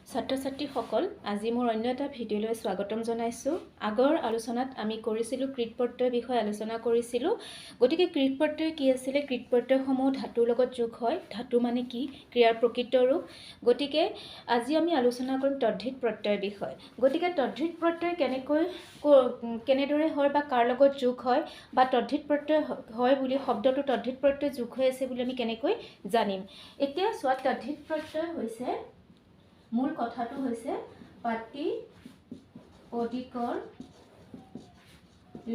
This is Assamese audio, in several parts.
ছাত্ৰ-ছাত্ৰীসকল আজি মোৰ অন্য এটা ভিডিঅ'লৈ স্বাগতম জনাইছোঁ। আগৰ আলোচনাত আমি কৰিছিলোঁ কৃৎপ্ৰত্যয়ৰ বিষয়ে আলোচনা কৰিছিলোঁ। গতিকে কৃৎপ্ৰত্যয় কি আছিলে? কৃৎপ্ৰত্যয়সমূহ ধাতুৰ লগত যোগ হয়। ধাতু মানে কি? ক্ৰিয়াৰ প্ৰকৃত ৰূপ। গতিকে আজি আমি আলোচনা কৰিম তদ্ধিত প্ৰত্যয়ৰ বিষয়ে। গতিকে তদ্ধিত প্ৰত্যয় কেনেদৰে হয় বা কাৰ লগত যোগ হয় বা তদ্ধিত প্ৰত্যয় হয় বুলি শব্দটো তদ্ধিত প্ৰত্যয় যোগ হৈ আছে বুলি আমি কেনেকৈ জানিম? এতিয়া চোৱা, তদ্ধিত প্ৰত্যয় হৈছে মূল কথাটো হৈছে প্ৰাতিপদিকৰ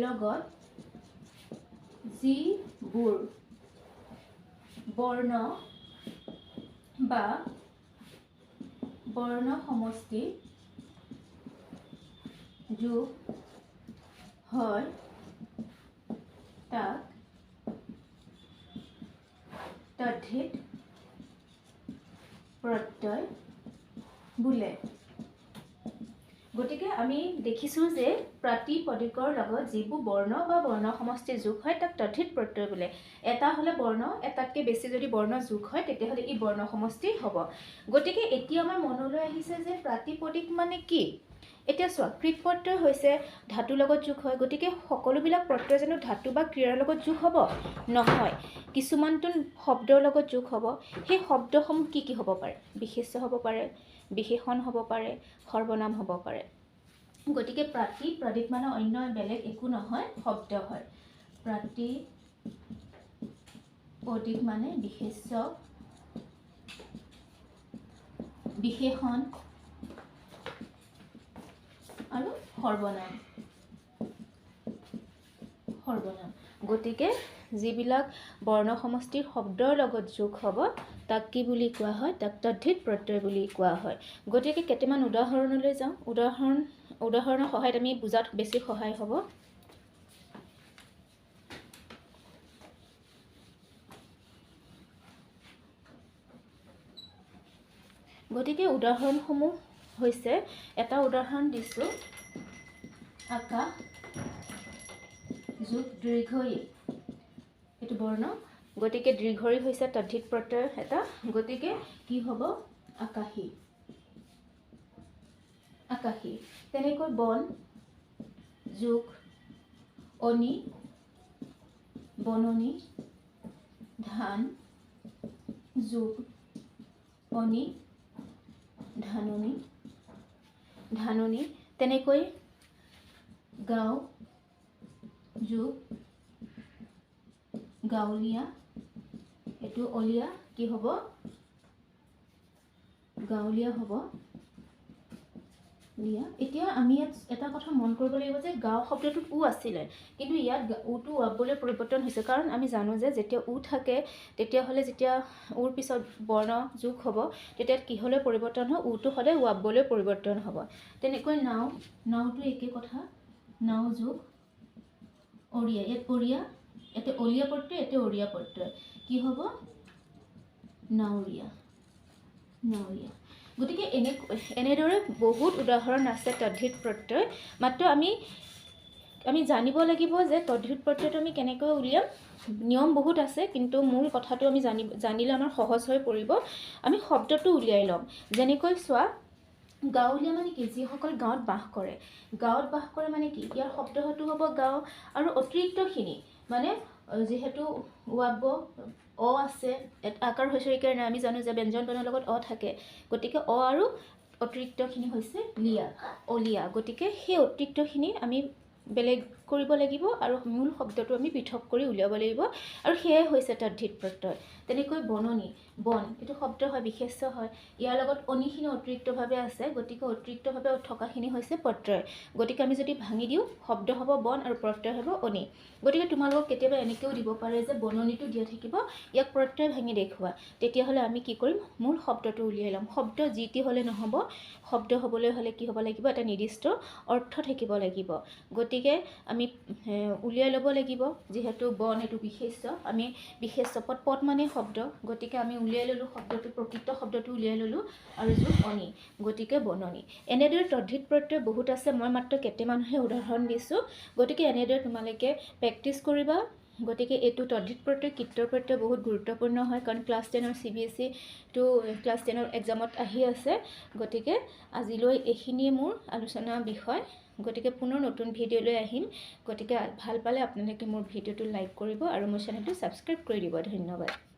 লগত যিবোৰ বৰ্ণ বা বৰ্ণ সমষ্টি যোগ হয় তাক তদ্ধিত প্ৰত্যয় বোলে। গতিকে আমি দেখিছোঁ যে প্ৰাতিপদিকৰ লগত যিবোৰ বৰ্ণ বা বৰ্ণ সমষ্টি যোগ হয় তাক তদ্ধিত প্ৰত্যয় বোলে। এটা হ'লে বৰ্ণ, এটাতকৈ বেছি যদি বৰ্ণ যোগ হয় তেতিয়াহ'লে ই বৰ্ণ সমষ্টি হ'ব। গতিকে এতিয়া আমাৰ মনলৈ আহিছে যে প্ৰাতিপদিক মানে কি? এতিয়া চোৱা, কৃৎপ্ৰত্যয় হৈছে ধাতুৰ লগত যোগ হয়। গতিকে সকলোবিলাক প্ৰত্যয় জানো ধাতু বা ক্ৰিয়াৰ লগত যোগ হ'ব? নহয়, কিছুমানটো শব্দৰ লগত যোগ হ'ব। সেই শব্দসমূহ কি কি হ'ব পাৰে? বিশেষ্য হ'ব পাৰে, বিশেষণ হ'ব পাৰে, সৰ্বনাম হ'ব পাৰে। গতিকে প্ৰাতিপদিক মানে অন্য বেলেগ একো নহয়, শব্দ হয়। প্ৰাতিপদিক মানে বিশেষ্য, বিশেষণ আৰু সৰ্বনাম। গতিকে যিবিলাক বৰ্ণ সমষ্টিৰ শব্দৰ লগত যোগ হ'ব তাক কি বুলি কোৱা হয়? তাক তদ্ধিত প্ৰত্যয় বুলি কোৱা হয়। গতিকে কেইটামান উদাহৰণলৈ যাওঁ। উদাহৰণৰ সহায়ত আমি বুজাত বেছি সহায় হ'ব। গতিকে উদাহৰণসমূহ হৈছে, এটা উদাহৰণ দিছোঁ, আকাশ যোগ দীৰ্ঘই, এইটো বৰ্ণ। গতিকে দীৰ্ঘই হৈছে তদ্ধিত প্ৰত্যয় এটা। গতিকে কি হ'ব? আকাশী। আকাশী। তেনেকৈ বন যোগ অনি, বননি। ধান যোগ অনি, ধাননি। ধাননি। তেনেকৈ গাঁও যোগ গাঁৱলীয়া, এইটো অলিয়া, কি হ'ব? গাঁৱলীয়া হ'ব। এতিয়া আমি ইয়াত এটা কথা মন কৰিব লাগিব যে গাঁও শব্দটোত উ আছিলে, কিন্তু ইয়াত উটো উৱাবলৈ পৰিৱৰ্তন হৈছে। কাৰণ আমি জানো যে যেতিয়া উ থাকে তেতিয়াহ'লে যেতিয়া উৰ পিছত বৰ্ণ যোগ হ'ব তেতিয়া কিহলৈ পৰিৱৰ্তন হয়? উটো সদায় উৱাবলৈ পৰিৱৰ্তন হ'ব। তেনেকৈ নাও, নাওটো একে কথা। নাও যোগ অৰিয়া, ইয়াত অৰিয়া, ইয়াতে অলিয়া প্ৰত্যয়, ইয়াতে অৰিয়া প্ৰত্যয়, কি হ'ব? নাৱৰীয়া। নাৱৰীয়া। গতিকে এনেদৰে বহুত উদাহৰণ আছে তদ্ধিত প্ৰত্যয়। মাত্ৰ আমি জানিব লাগিব যে তদ্ধিত প্ৰত্যয়টো আমি কেনেকৈ উলিয়াম। নিয়ম বহুত আছে, কিন্তু মূল কথাটো আমি জানিলে আমাৰ সহজ হৈ পৰিব। আমি শব্দটো উলিয়াই ল'ম। যেনেকৈ চোৱা, গাঁৱলীয়া মানে কি? যিসকল গাঁৱত বাস কৰে। গাঁৱত বাস কৰে মানে কি? ইয়াৰ শব্দটো হ'ব গাঁও, আৰু অতিৰিক্তখিনি মানে যিহেতু উৱাব অ আছে, আকাৰ হস্যইকাৰ নাই, আমি জানো যে ব্যঞ্জন বৰ্ণৰ লগত অ থাকে। গতিকে অ আৰু অতিৰিক্তখিনি হৈছে লিয়া, অলিয়া। গতিকে সেই অতিৰিক্তখিনি আমি বেলেগ কৰিব লাগিব আৰু মূল শব্দটো আমি পৃথক কৰি উলিয়াব লাগিব, আৰু সেয়াই হৈছে তদ্ধিত প্ৰত্যয়। তেনেকৈ বননি, বন এইটো শব্দ হয়, বিশেষ্য হয়। ইয়াৰ লগত অনিখিনি অতিৰিক্তভাৱে আছে, গতিকে অতিৰিক্তভাৱে থকাখিনি হৈছে প্ৰত্যয়। গতিকে আমি যদি ভাঙি দিওঁ, শব্দ হ'ব বন আৰু প্ৰত্যয় হ'ব অনি। গতিকে তোমালোকক কেতিয়াবা এনেকৈও দিব পাৰে যে বননিটো দিয়া থাকিব, ইয়াক প্ৰত্যয় ভাঙি দেখুওৱা। তেতিয়াহ'লে আমি কি কৰিম? মূল শব্দটো উলিয়াই ল'ম। শব্দ যি টি হ'লে নহ'ব, শব্দ হ'বলৈ হ'লে কি হ'ব লাগিব? এটা নিৰ্দিষ্ট অৰ্থ থাকিব লাগিব। গতিকে আমি উলিয়াই ল'ব লাগিব। যিহেতু বন এইটো বিশেষ্য, আমি বিশেষ্য পদ মানে শব্দ, গতিকে আমি উলিয়াই ল'লোঁ শব্দটো, প্ৰকৃত শব্দটো উলিয়াই ল'লোঁ, আৰু যোগ অনি, গতিকে বননি। এনেদৰে তদ্ধিত প্ৰত্যয় বহুত আছে, মই মাত্ৰ কেইটামানহে উদাহৰণ দিছোঁ। গতিকে এনেদৰে তোমালোকে প্ৰেক্টিছ কৰিবা, গতিকে এইটো তদ্ধিত প্ৰত্যয় কৃত্তৰ প্ৰত্যয় বহুত গুৰুত্বপূৰ্ণ হয়, কাৰণ ক্লাছ 10ৰ CBSE টো ক্লাছ 10ৰ এক্সামত আহি আছে। গতিকে আজিলৈ এইখিনিয়ে মোৰ আলোচনা বিষয়। গতিকে পুনৰ নতুন ভিডিঅ' লৈ আহিম। গতিকে ভাল পালে আপোনালোকে মোৰ ভিডিঅ'টো লাইক কৰিব আৰু মোৰ চেনেলটো ছাবস্ক্ৰাইব কৰি দিব। ধন্যবাদ।